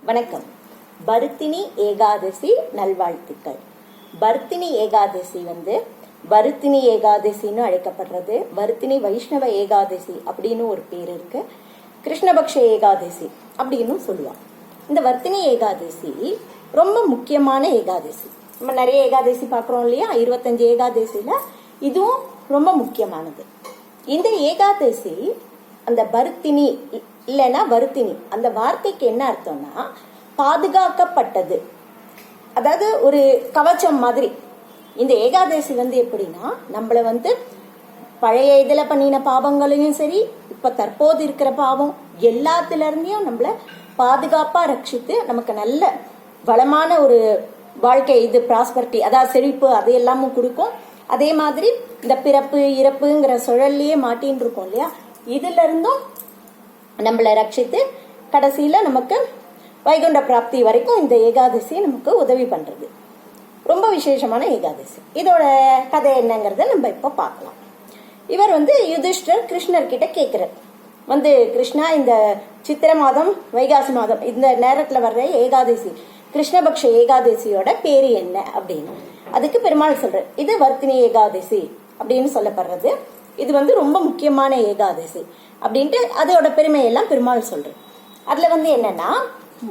வணக்கம். பருத்தினி ஏகாதசி நல்வாழ்த்துக்கள். பருத்தினி ஏகாதசி வருத்தினி ஏகாதசின்னு அழைக்கப்படுறது. வருத்தினி வைஷ்ணவ ஏகாதசி அப்படின்னு ஒரு பேர் இருக்கு. கிருஷ்ணபக்ஷ ஏகாதசி அப்படின்னு சொல்லுவாங்க. இந்த வர்த்தினி ஏகாதசி ரொம்ப முக்கியமான ஏகாதசி. நம்ம நிறைய ஏகாதசி பார்க்குறோம் இல்லையா? 25 ஏகாதசியில இதுவும் ரொம்ப முக்கியமானது. இந்த ஏகாதசி அந்த பருத்தினி இல்லைன்னா வருத்தினி அந்த வார்த்தைக்கு என்ன அர்த்தம்னா பாதுகாக்கப்பட்டது, அதாவது ஒரு கவச்சம் மாதிரி. இந்த ஏகாதசி எப்படின்னா நம்மள பழைய இதுல பண்ணின பாவங்களையும் சரி, இப்ப தற்போது இருக்கிற பாவம் எல்லாத்துல இருந்தையும் நம்மள பாதுகாப்பா ரட்சித்து நமக்கு நல்ல வளமான ஒரு வாழ்க்கை, இது ப்ராஸ்பரிட்டி, அதாவது செழிப்பு, அது எல்லாமும் கொடுக்கும். அதே மாதிரி இந்த பிறப்பு இறப்புங்கிற சுழல்லையே மாட்டின்னு இருக்கோம் இல்லையா, இதுல இருந்தும் நம்மளை ரட்சித்து கடைசியில நமக்கு வைகுண்ட பிராப்தி வரைக்கும் இந்த ஏகாதசி நமக்கு உதவி பண்றது. ரொம்ப விசேஷமான ஏகாதசி. இதோட கதை என்னங்கறத நம்ம இப்ப பார்க்கலாம். இவர் யுதிஷ்டர் கிருஷ்ணர் கிட்ட கேட்கிறார், கிருஷ்ணா, இந்த சித்திர மாதம் வைகாசி மாதம் இந்த நேரத்துல வர்ற ஏகாதசி, கிருஷ்ணபக்ஷ ஏகாதசியோட பேரு என்ன அப்படின்னு. அதுக்கு பெருமாள் சொல்றார், இது வர்த்தினி ஏகாதசி அப்படின்னு சொல்லப்படுறது. இது ரொம்ப முக்கியமான ஏகாதசி அப்படின்ட்டு அதோட பெருமையெல்லாம் பெருமாள் சொல்றார். அதுல என்னன்னா,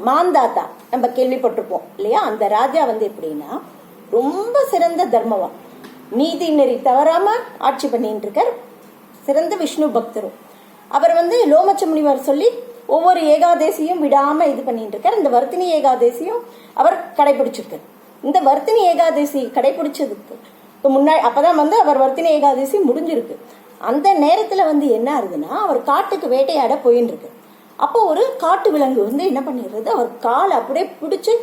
மாந்தாத்தா நம்ம கேள்விப்பட்டிருப்போம் இல்லையா, அந்த ராஜா எப்படின்னா ரொம்ப சிறந்த தர்மவான், நீதி நெறி தவறாம ஆட்சி பண்ணிட்டு இருக்கார். சிறந்த விஷ்ணு பக்தரும். அவர் லோமச்ச முனிவர் சொல்லி ஒவ்வொரு ஏகாதசியும் விடாம இது பண்ணிட்டு இருக்கார். இந்த வர்த்தினி ஏகாதசியும் அவர் கடைபிடிச்சிருக்கார். இந்த வர்த்தினி ஏகாதசி கடைபிடிச்சதுக்கு முன்னாடி அப்பதான் அவர் வர்த்தினி ஏகாதசி முடிஞ்சிருக்கு. அந்த நேரத்துல என்ன ஆகுதுன்னா, அவர் காட்டுக்கு வேட்டையாட போயின்னு இருக்கு. அப்போ ஒரு காட்டு விலங்கு என்ன பண்ணிடுறது, அவர் காலை அப்படியே பிடிச்சு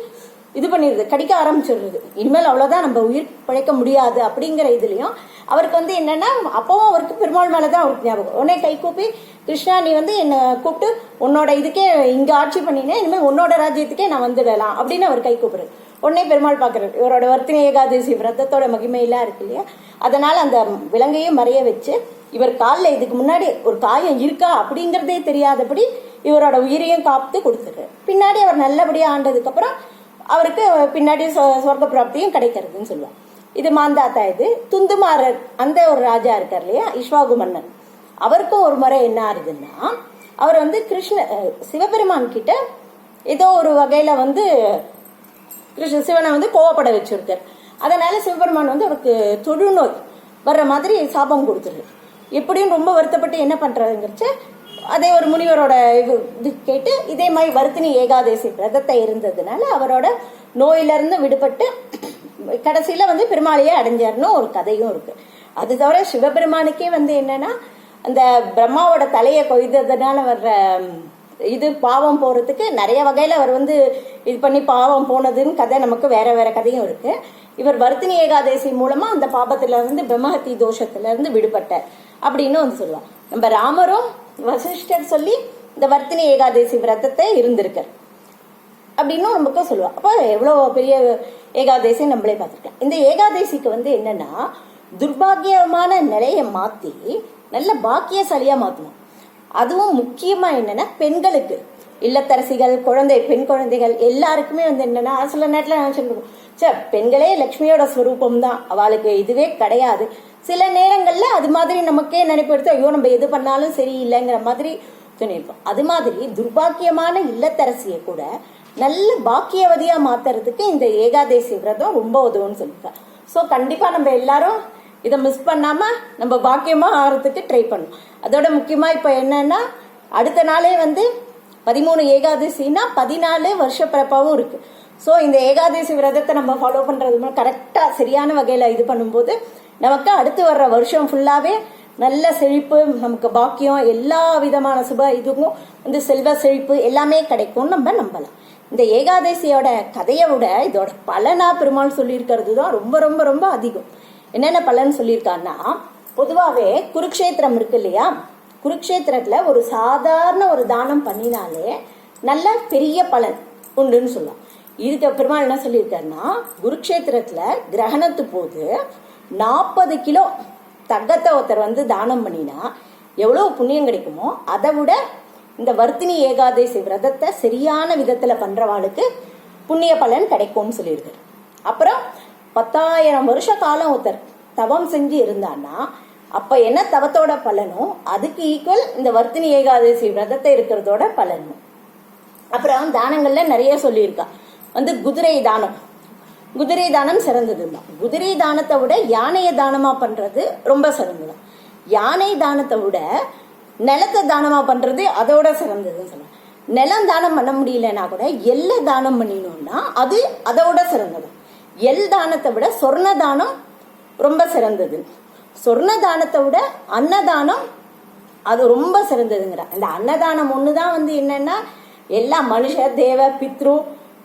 இது பண்ணிடுது, கடிக்க ஆரம்பிச்சிடுறது. இனிமேல் அவ்வளவுதான், நம்ம உயிர் பிழைக்க முடியாது அப்படிங்கிற இதுலயும் அவருக்கு என்னன்னா, அப்பவும் அவருக்கு பெருமாள் மேலதான் அவருக்கு ஞாபகம். உடனே கை கூப்பி, கிருஷ்ணா, நீ என்னை கூப்பிட்டு உன்னோட இதுக்கே இங்க ஆட்சி பண்ணினேன், இனிமேல் உன்னோட ராஜ்யத்துக்கே நான் வந்துடலாம் அப்படின்னு அவர் கை கூப்பிடுறது. உடனே பெருமாள் பாக்குறாரு, இவரோட வர்த்தினி ஏகாதசி விரதத்தோட மகிமையெல்லாம் இருக்கு இல்லையா, அதனால அந்த விலங்கையும் மறைய வச்சு இவர் காலில் இதுக்கு முன்னாடி ஒரு காயம் இருக்கா அப்படிங்கறதே தெரியாதபடி இவரோட உயிரையும் காத்து கொடுத்துரு. பின்னாடி அவர் நல்லபடியா ஆண்டதுக்கு அப்புறம் அவருக்கு பின்னாடி சொர்க்க பிராப்தியும் கிடைக்கிறதுன்னு சொல்லுவாங்க. இது மாந்தாத்தா. இது துந்துமாரர், அந்த ஒரு ராஜா இருக்கார் இல்லையா, இஷ்வாகு மன்னன். அவருக்கும் ஒரு முறை என்ன ஆகுதுன்னா, அவர் சிவபெருமான் கிட்ட ஏதோ ஒரு வகையில சிவனை கோவப்பட வச்சிருக்கார். அதனால சிவபெருமான் அவருக்கு தொழுநோய் வர்ற மாதிரி சாபம் கொடுத்துரு. எப்படியும் ரொம்ப வருத்தப்பட்டு என்ன பண்றதுங்கிறச்ச அதே ஒரு முனிவரோட இது கேட்டு இதே மாதிரி வர்த்தினி ஏகாதசி விரதத்தை இருந்ததுனால அவரோட நோயிலிருந்து விடுபட்டு கடைசியில பெருமாளையே அடைஞ்சாருன்னு ஒரு கதையும் இருக்கு. அது தவிர சிவபெருமானுக்கே என்னன்னா, அந்த பிரம்மாவோட தலையை கொய்ததுனால வர்ற இது பாவம் போறதுக்கு நிறைய வகையில அவர் இது பண்ணி பாவம் போனதுன்னு கதை நமக்கு வேற வேற கதையும் இருக்கு. இவர் வர்த்தினி ஏகாதசி மூலமா அந்த பாபத்துல பிரம்மஹத்தி தோஷத்துல இருந்து விடுபட்டார் அப்படின்னு சொல்லுவாங்க. நம்ம ராமரும் வசிஷ்டர் சொல்லி இந்த வர்த்தினி ஏகாதசி விரதத்தை இருந்திருக்கார் அப்படின்னு நமக்கு சொல்லுவாங்க. அப்ப எவ்வளவு பெரிய ஏகாதசி நம்மளே பார்த்திருக்கலாம். இந்த ஏகாதசிக்கு என்னன்னா, துர்பாகியமான நிலைய மாத்தி நல்ல பாக்கியசாலியா மாத்தணும். அதுவும் முக்கியமா என்னன்னா, பெண்களுக்கு, இல்லத்தரசிகள், பெண் குழந்தைகள் எல்லாருக்குமே என்னன்னா, சில நேரத்துல நினைச்சிருக்கோம், பெண்களே லட்சுமியோட ஸ்வரூபம் தான், அவளுக்கு இதுவே கிடையாது. சில நேரங்கள்ல அது மாதிரி நமக்கே நினைப்படுத்து, ஐயோ நம்ம எது பண்ணாலும் சரியில்லைங்கிற மாதிரி சொல்லியிருப்போம். அது மாதிரி துர்பாக்கியமான இல்லத்தரசியை கூட நல்ல பாக்கியவதியா மாத்துறதுக்கு இந்த ஏகாதசி விரதம் ரொம்ப உதவுன்னு சொல்லியிருக்காங்க. சோ கண்டிப்பா நம்ம எல்லாரும் இதை மிஸ் பண்ணாம நம்ம பாக்கியமா ஆகிறதுக்கு ட்ரை பண்ணணும். அதோட முக்கியமா இப்ப என்னன்னா, அடுத்த நாளே 13 ஏகாதசினா 14 வருஷ பிறப்பாவும் இருக்கு. சோ இந்த ஏகாதசி விரதத்தை நம்ம ஃபாலோ பண்றது கரெக்டா சரியான வகையில இது பண்ணும்போது நமக்கு அடுத்து வர்ற வருஷம் ஃபுல்லாவே நல்ல செழிப்பு, நமக்கு பாக்கியம், எல்லா விதமான சுப இதுவும் செல்வ செழிப்பு எல்லாமே கிடைக்கும் நம்ம நம்பலாம். இந்த ஏகாதசியோட கதையை விட இதோட பலனா பெருமாள் சொல்லியிருக்கிறது தான் ரொம்ப ரொம்ப ரொம்ப அதிகம். என்னென்ன பலன் சொல்லியிருக்காருன்னா, பொதுவாவே குருக்ஷேத்திரம் இருக்கு இல்லையா, குருக்ஷேத்திரத்துல ஒரு சாதாரண ஒரு தானம் பண்ணினாலே நல்ல பெரிய பலன் உண்டுன்னு சொல்லலாம். இதுக்கு பெருமாள் என்ன சொல்லியிருக்காருன்னா, குருக்ஷேத்திரத்துல கிரகணத்து போது 40 கிலோ தங்கத்தை ஒருத்தர் தானம் பண்ணினா எவ்வளவு புண்ணியம் கிடைக்குமோ அதை விட இந்த வர்த்தினி ஏகாதசி விரதத்தை சரியான விதத்துல பண்றவாளுக்கு புண்ணிய பலன் கிடைக்கும்னு சொல்லியிருக்காரு. அப்புறம் 10,000 வருஷ காலம் ஒருத்தர் தவம் செஞ்சு இருந்தான்னா அப்ப என்ன தவத்தோட பலனும் அதுக்கு ஈக்குவல் இந்த வர்த்தினி ஏகாதசி விரதத்தை இருக்கிறதோட பலனும். அப்புறம் தானங்கள்ல நிறைய சொல்லியிருக்கா. குதிரை தானம், குதிரை தானம் சிறந்ததுதான். குதிரை தானத்தை விட யானையை தானமா பண்றது ரொம்ப சிறந்தது. யானை தானத்தை விட நிலத்தை தானமா பண்றது அதோட சிறந்ததுன்னு சொல்லுவாங்க. நிலம் தானம் பண்ண முடியலன்னா கூட எல்லை தானம் பண்ணினோம்னா அது அதோட சிறந்தது. எல் தானத்தை விட சொர்ண தானம் ரொம்ப சிறந்தது. சொர்ண தானத்தை விட அன்னதானம் அது ரொம்ப சிறந்ததுங்கிற. இந்த அன்னதானம் ஒண்ணுதான் என்னன்னா எல்லா மனுஷ தேவ பித்ரு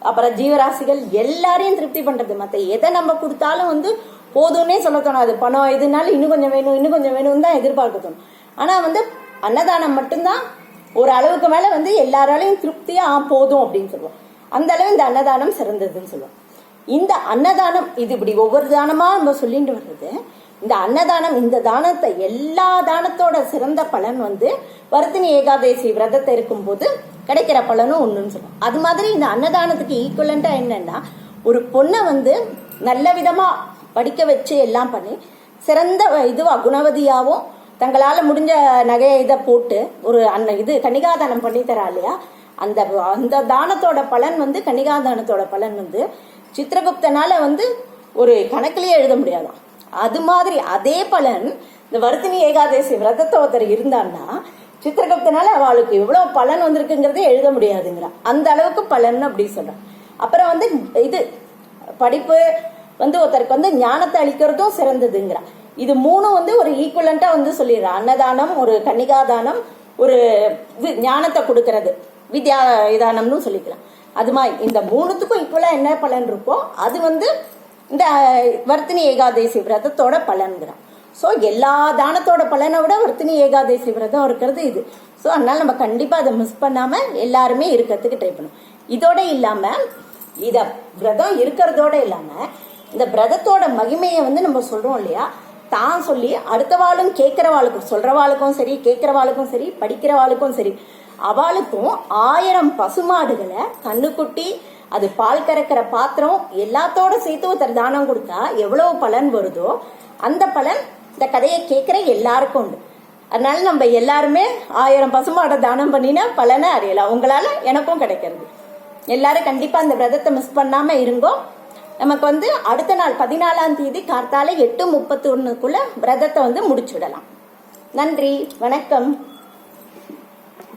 அப்புறம் ஜீவராசிகள் எல்லாரையும் திருப்தி பண்றது. மத்த எதை நம்ம கொடுத்தாலும் போதும்னே சொல்ல தோணும். பணம் எதுனாலும் இன்னும் கொஞ்சம் வேணும் இன்னும் கொஞ்சம் வேணும் தான் எதிர்பார்க்க தோணும். ஆனா அன்னதானம் மட்டும்தான் ஒரு அளவுக்கு மேல எல்லாராலையும் திருப்தியா போதும் அப்படின்னு சொல்லுவோம். அந்த அளவு இந்த அன்னதானம் சிறந்ததுன்னு சொல்லுவோம். இந்த அன்னதானம் இது இப்படி ஒவ்வொரு தானமா நம்ம சொல்லிட்டு வர்றது. இந்த அன்னதானம் இந்த தானத்தை எல்லா தானத்தோட சிறந்த பலன் வர்த்தினி ஏகாதசி விரதத்தை இருக்கும் போது கிடைக்கிற பலனும் ஒண்ணுன்னு சொல்லுவோம். அது மாதிரி இந்த அன்னதானத்துக்கு ஈக்குவலண்டா என்னன்னா ஒரு பொண்ணை நல்ல விதமா படிக்க வச்சு எல்லாம் பண்ணி சிறந்த இதுவா குணவதியாவும் தங்களால முடிஞ்ச நகையை இதை போட்டு ஒரு கன்னிகாதானம் பண்ணி தரா இல்லையா, அந்த அந்த தானத்தோட பலன் கன்னிகாதானத்தோட பலன் சித்திரகுப்தனால ஒரு கணக்கிலேயே எழுத முடியாதான். அது மாதிரி அதே பலன் இந்த வர்த்தினி ஏகாதசி விரதத்தை ஒருத்தர் இருந்தான்னா சித்திரகுப்தனால அவளுக்கு எவ்வளவு பலன் வந்திருக்குங்கிறதே எழுத முடியாதுங்கிறா. அந்த அளவுக்கு பலன் அப்படி சொல்றான். அப்புறம் இது படிப்பு ஒருத்தருக்கு ஞானத்தை அளிக்கிறதும் சிறந்ததுங்கிறா. இது மூணும் ஒரு ஈக்குவலண்டா சொல்லிடுறா. அன்னதானம், ஒரு கன்னிகாதானம், ஒரு இது ஞானத்தை கொடுக்கறது வித்யா தானம்னு சொல்லிக்கலாம். அது மாதிரி இந்த மூணுத்துக்கும் ஈக்குவலா என்ன பலன் இருக்கோ அது இந்த வர்த்தினி ஏகாதசி விரதத்தோட பலன்கிறான். ஸோ எல்லா தானத்தோட பலனை விட வர்த்தினி ஏகாதசி விரதம் இருக்கிறது இது. ஸோ அதனால நம்ம கண்டிப்பா அதை மிஸ் பண்ணாம எல்லாருமே இருக்கிறதுக்கு ட்ரை பண்ணும். இதோட இல்லாம இத விரதம் இருக்கிறதோட இல்லாம இந்த விரதத்தோட மகிமையை நம்ம சொல்றோம் இல்லையா, தான் சொல்லி அடுத்தவாளும் கேட்கிறவாளுக்கும் சொல்றவாளுக்கும் சரி கேட்கிறவாளுக்கும் சரி படிக்கிறவாளுக்கும் சரி அவளுக்கும் 1000 பசுமாடுகளை கண்ணுக்குட்டி அது பால் கறக்கிற பாத்திரம் எல்லாத்தோட சேர்த்து ஒருத்தர் தானம் கொடுத்தா எவ்வளவு பலன் வருதோ அந்த பலன் இந்த கதையை கேட்கிற எல்லாருக்கும் உண்டு. அதனால நம்ம எல்லாருமே 1000 பசுமாடை தானம் பண்ணினா பலனை அறியலாம். உங்களால எனக்கும் கிடைக்கிறது. எல்லாரும் கண்டிப்பா இந்த விரதத்தை மிஸ் பண்ணாம இருங்கோ. நமக்கு அடுத்த நாள் 14ஆம் தேதி கார்த்தால 8:31 விரதத்தை முடிச்சுடலாம். நன்றி, வணக்கம்.